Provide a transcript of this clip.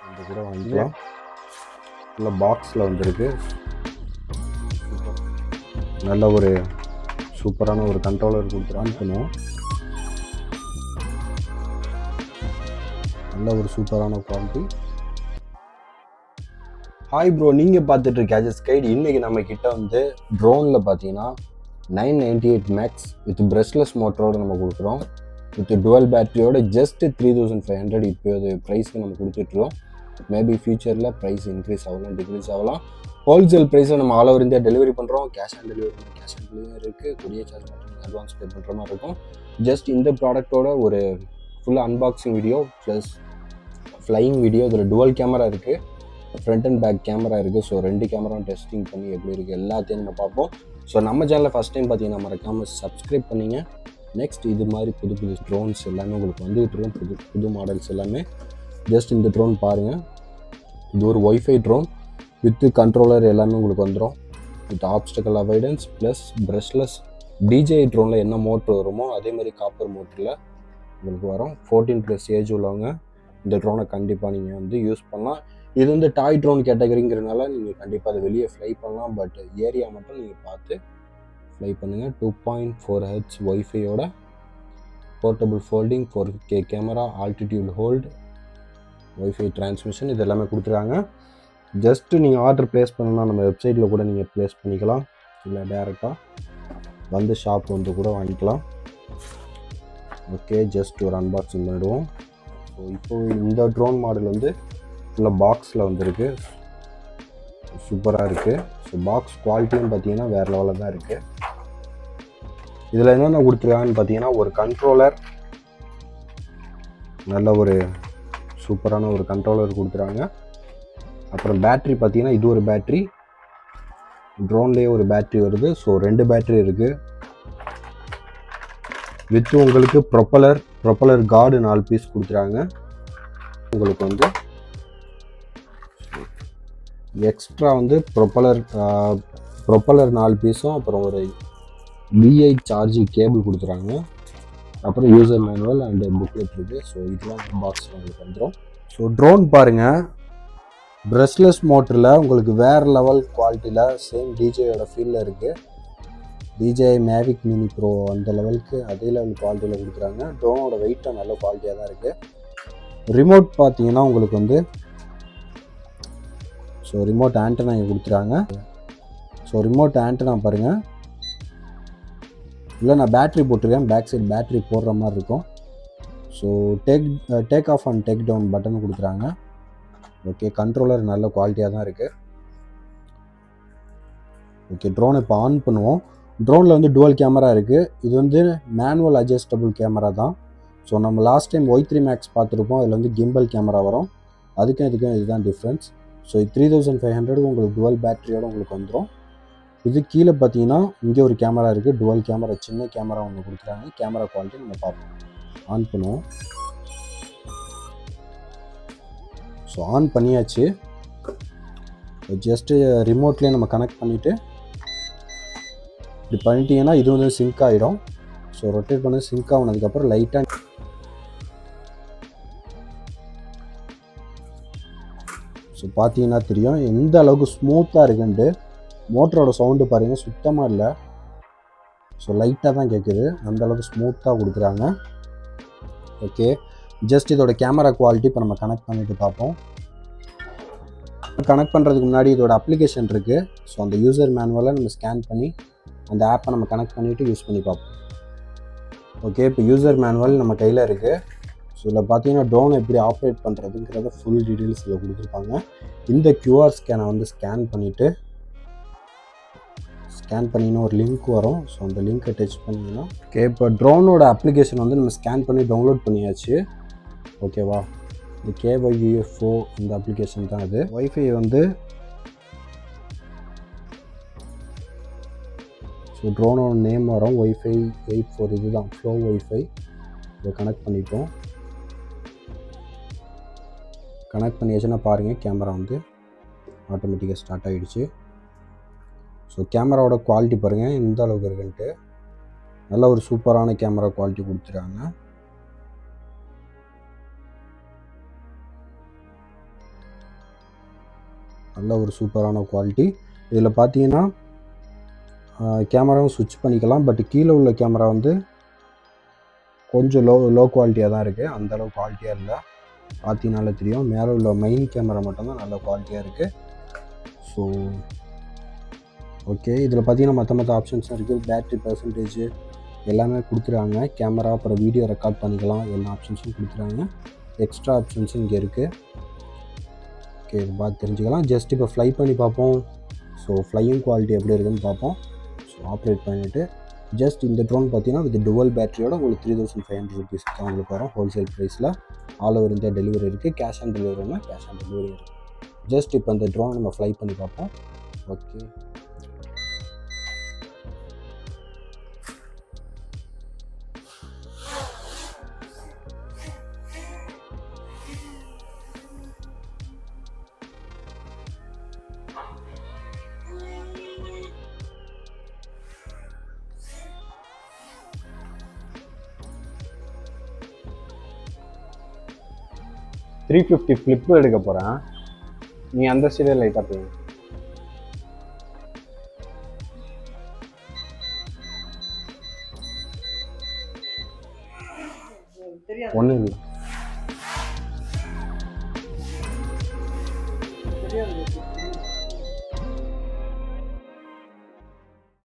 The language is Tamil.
இந்த கூட வாங்கிக்கலாம். ஃபுல்லாக பாக்ஸில் வந்துருக்கு. நல்ல ஒரு சூப்பரான ஒரு கண்ட்ரோலர் கொடுத்துருவோம். நல்ல ஒரு சூப்பரான குவாலிட்டி. ஹாய் ப்ரோ, நீங்கள் பார்த்துட்டு இருக்க கேஜெட்ஸ் கைட். இன்றைக்கி நம்ம கிட்ட வந்து ட்ரோனில் பார்த்தீங்கன்னா 998 மேக்ஸ் வித் பிரஷ்லெஸ் மோட்டரோடு நம்ம கொடுக்குறோம். வித் டுவெல் பேட்டரியோட ஜஸ்ட் 3500 இப்போ அது ப்ரைஸ்க்கு நம்ம கொடுத்துட்ருக்கோம். மேபி ஃபியூச்சரில் ப்ரைஸ் இன்க்ரீஸ் ஆகலாம், டிக்ரீஸ் ஆகலாம். ஹோல்சேல் ப்ரைஸை நம்ம ஆல் ஓவர் இந்தியா டெலிவரி பண்ணுறோம். கேஷ் ஆன் டெலிவரி இருக்குது. கொரியர் சார்ஜ் மட்டும் அட்வான்ஸ் பே பண்ணுற மாதிரி இருக்கும். ஜஸ்ட் இந்த ப்ராடக்ட்டோட ஒரு full unboxing video plus flying video. இதில் டுவல் கேமரா இருக்குது, ஃப்ரண்ட் அண்ட் பேக் கேமரா இருக்குது. ஸோ 2 கேமராவும் டெஸ்டிங் பண்ணி எப்படி இருக்குது எல்லாத்தையும் நம்ம பார்ப்போம். ஸோ நம்ம சேனலில் ஃபஸ்ட் டைம் பார்த்தீங்கன்னா மறக்காமல் சப்ஸ்கிரைப் பண்ணிங்க. நெக்ஸ்ட் இது மாதிரி புது புது ட்ரோன்ஸ் எல்லாமே உங்களுக்கு வந்துகிட்டு இருக்கும். புது மாடல்ஸ் எல்லாமே. ஜஸ்ட் இந்த ட்ரோன் பாருங்கள். இது ஒரு ஒய்ஃபை ட்ரோன் வித் கண்ட்ரோலர் எல்லாமே உங்களுக்கு வந்துடும். With obstacle avoidance plus brushless. DJI ட்ரோனில் என்ன மோட்ரு வருமோ அதே மாதிரி காப்பர் மோட்டரில் உங்களுக்கு வரும். 14+ ஏஜ் உள்ளவங்க இந்த ட்ரோனை கண்டிப்பாக நீங்கள் வந்து யூஸ் பண்ணலாம். இது வந்து டாய் ட்ரோன் கேட்டகரிங்கிறதுனால நீங்கள் கண்டிப்பாக அதை வெளியே ஃப்ளை பண்ணலாம். பட் ஏரியா மட்டும் நீங்கள் பார்த்து ஃப்ளை பண்ணுங்கள். 2.4 Hz ஒய்ஃபையோட portable folding, 4K camera, altitude hold, wifi transmission இது எல்லாமே கொடுத்துருக்காங்க. ஜஸ்ட்டு நீங்கள் ஆர்டர் ப்ளேஸ் பண்ணணும்னா நம்ம வெப்சைட்டில் கூட நீங்கள் ப்ளேஸ் பண்ணிக்கலாம். இல்லை டேரெக்டாக வந்து ஷாப் வந்து கூட வாங்கிக்கலாம். ஓகே, ஜஸ்ட் ஒரு அன்பாக்சிங் பண்ணிவிடுவோம். ஸோ இப்போது இந்த ட்ரோன் மாடல் வந்து ஃபுல்லாக பாக்ஸில் வந்துருக்கு. சூப்பராக இருக்குது. ஸோ பாக்ஸ் குவாலிட்டியும் பார்த்தீங்கன்னா வேறு லெவலில் தான் இருக்குது. இதில் என்னென்ன கொடுத்துருக்காங்கன்னு பார்த்தீங்கன்னா ஒரு கண்ட்ரோலர், நல்ல ஒரு சூப்பரான ஒரு கண்ட்ரோலர் கொடுத்துருக்காங்க. அப்புறம் பேட்ரி பார்த்தீங்கன்னா இது ஒரு பேட்ரி, ட்ரோன்லேயே ஒரு பேட்ரி வருது. ஸோ 2 பேட்ரி இருக்குது. வித் உங்களுக்கு ப்ரொப்பலர் கார்டு 4 பீஸ் கொடுத்துருக்காங்க. உங்களுக்கு வந்து எக்ஸ்ட்ரா வந்து ப்ரொப்பலர் 4 பீஸும் அப்புறம் ஒரு VI சார்ஜிங் கேபிள் கொடுத்துருக்காங்க. அப்புறம் யூசர் மேனுவல் அண்ட் புக்லெட் இருக்குது. ஸோ இதெல்லாம் பாக்ஸில் உங்களுக்கு வந்துடும். ஸோ ட்ரோன் பாருங்கள், பிரஷ்லெஸ் மோட்டரில் உங்களுக்கு வேறு லெவல் குவாலிட்டியில் சேம் DJIயோட ஃபீல்டில் இருக்குது. DJI Mavic Mini Pro அந்த லெவலுக்கு அதே லெவல் குவாலிட்டியில் கொடுக்குறாங்க. ட்ரோனோட வெயிட்டும் நல்ல குவாலிட்டியாக தான் இருக்குது. ரிமோட் பார்த்தீங்கன்னா உங்களுக்கு வந்து ஸோ ரிமோட் ஆண்டனா இங்கே கொடுத்துறாங்க. ஸோ ரிமோட் ஆண்டனா பாருங்கள். இல்லை நான் பேட்ரி போட்டிருக்கேன், பேக் சைடு பேட்ரி போடுற மாதிரி இருக்கும். So take off and take down button கொடுத்துறாங்க. ஓகே, கண்ட்ரோலர் நல்ல குவாலிட்டியாக தான் இருக்குது. ஓகே, ட்ரோனை இப்போ ஆன் பண்ணுவோம். ட்ரோனில் வந்து டுவல் கேமரா இருக்குது. இது வந்து மேனுவல் அட்ஜஸ்டபிள் கேமரா தான். ஸோ நம்ம லாஸ்ட் டைம் Y3 Max பார்த்துருப்போம். அதில் வந்து கிம்பல் கேமரா வரும். அதுக்கும் இதுதான் டிஃப்ரென்ஸ். ஸோ 3500 உங்களுக்கு டுவல் பேட்டரியோடு உங்களுக்கு வந்துடும். இது கீழே பார்த்தீங்கன்னா இங்கே ஒரு கேமரா இருக்குது. டுவல் கேமரா, சின்ன கேமரா ஒன்று கொடுக்குறாங்க. கேமரா குவாலிட்டி நம்ம பார்ப்போம். ஆன் பண்ணுவோம். ஸோ ஆன் பண்ணியாச்சு. ஜஸ்ட்டு ரிமோட்லேயே நம்ம கனெக்ட் பண்ணிவிட்டு இப்படி பண்ணிட்டீங்கன்னா இது வந்து சிங்க் ஆகிடும். ஸோ ரொட்டேட் பண்ணி சிங்க் ஆகினதுக்கப்புறம் லைட்டாக ஸோ பார்த்தீங்கன்னா தெரியும் எந்த அளவுக்கு ஸ்மூத்தாக இருக்குன்ட்டு. மோட்டரோட சவுண்டு பாருங்கள், சுத்தமாக இல்லை. ஸோ லைட்டாக தான் கேட்குது, அந்தளவுக்கு ஸ்மூத்தாக கொடுக்குறாங்க. ஓகே, ஜஸ்ட் இதோட கேமரா குவாலிட்டி இப்போ நம்ம கனெக்ட் பண்ணிவிட்டு பார்ப்போம். கனெக்ட் பண்ணுறதுக்கு முன்னாடி இதோட அப்ளிகேஷன் இருக்குது. ஸோ அந்த யூசர் மேனுவலை நம்ம ஸ்கேன் பண்ணி அந்த ஆப்பை நம்ம கனெக்ட் பண்ணிவிட்டு யூஸ் பண்ணி பார்ப்போம். ஓகே, இப்போ யூசர் மேனுவல் நம்ம கையில் இருக்குது. ஸோ இதில் பார்த்தீங்கன்னா ட்ரோன் எப்படி ஆப்ரேட் பண்ணுறதுங்கிறத ஃபுல் டீட்டெயில்ஸ் இதில் கொடுத்துருப்பாங்க. இந்த QR ஸ்கேனை வந்து ஸ்கேன் பண்ணிங்கன்னா ஒரு லிங்க் வரும். ஸோ அந்த லிங்க்கை டச் பண்ணிங்கன்னா ஓகே, இப்போ ட்ரோனோட அப்ளிகேஷன் வந்து நம்ம ஸ்கேன் பண்ணி டவுன்லோட் பண்ணியாச்சு. ஓகேவா, இந்த KYUFO இந்த அப்ளிகேஷன் தான் இது. ஒய்ஃபை வந்து ஸோ ட்ரோனோட நேம் வரும், Wi-Fi 8.4 இதுதான் ஃப்ளோ ஒய்ஃபை. இதை கனெக்ட் பண்ணிப்போம். கனெக்ட் பண்ணியாச்சுன்னா பாருங்கள் கேமரா வந்து ஆட்டோமேட்டிக்காக ஸ்டார்ட் ஆகிடுச்சு. ஸோ கேமராவோட குவாலிட்டி பாருங்கள் எந்த அளவுக்கு இருக்குன்ட்டு. நல்ல ஒரு சூப்பரான கேமரா குவாலிட்டி கொடுத்துருக்காங்க. நல்ல ஒரு சூப்பரான குவாலிட்டி. இதில் பார்த்தீங்கன்னா கேமராவும் ஸ்விட்ச் பண்ணிக்கலாம். பட் கீழே உள்ள கேமரா வந்து கொஞ்சம் லோ குவாலிட்டியாக தான் இருக்குது. அந்தளவு குவாலிட்டியாக இல்லை, பார்த்தீங்கனாலே தெரியும். மேலே உள்ள மெயின் கேமரா மட்டும்தான் நல்ல குவாலிட்டியாக இருக்குது. ஸோ ஓகே, இதில் பார்த்தீங்கன்னா மற்ற ஆப்ஷன்ஸும் இருக்குது. பேட்ரி பர்சன்டேஜ் எல்லாமே கொடுத்துருக்காங்க. கேமரா அப்புறம் வீடியோ ரெக்கார்ட் பண்ணிக்கலாம், எல்லா ஆப்ஷன்ஸும் கொடுத்துருக்காங்க. எக்ஸ்ட்ரா ஆப்ஷன்ஸும் இங்கே இருக்குது. ஓகே, இது பார்த்து தெரிஞ்சுக்கலாம். ஜஸ்ட் இப்போ ஃப்ளை பண்ணி பார்ப்போம். ஸோ ஃப்ளையிங் குவாலிட்டி எப்படி இருக்குதுன்னு பார்ப்போம். ஸோ ஆப்ரேட் பண்ணிவிட்டு ஜஸ்ட் இந்த ட்ரோன் பார்த்தீங்கன்னா வித் டுவல் பேட்டரியோட உங்களுக்கு 3500 rupees தான் உங்களுக்கு வரும் ஹோல்சேல் ப்ரைஸில். ஆல் ஓவர் இந்தியா டெலிவரி இருக்குது. கேஷ் ஆன் டெலிவரினா கேஷ் ஆன் டெலிவரி இருக்குது. ஜஸ்ட் இப்போ இந்த ட்ரோனை நம்ம ஃப்ளை பண்ணி பார்ப்போம். ஓகே, $350 ஃப்ளிப்பு எடுக்க போகிறேன். நீ அந்த சைடே லைட்டாக போய் ஒன்றும் இல்லை. தெரியாது.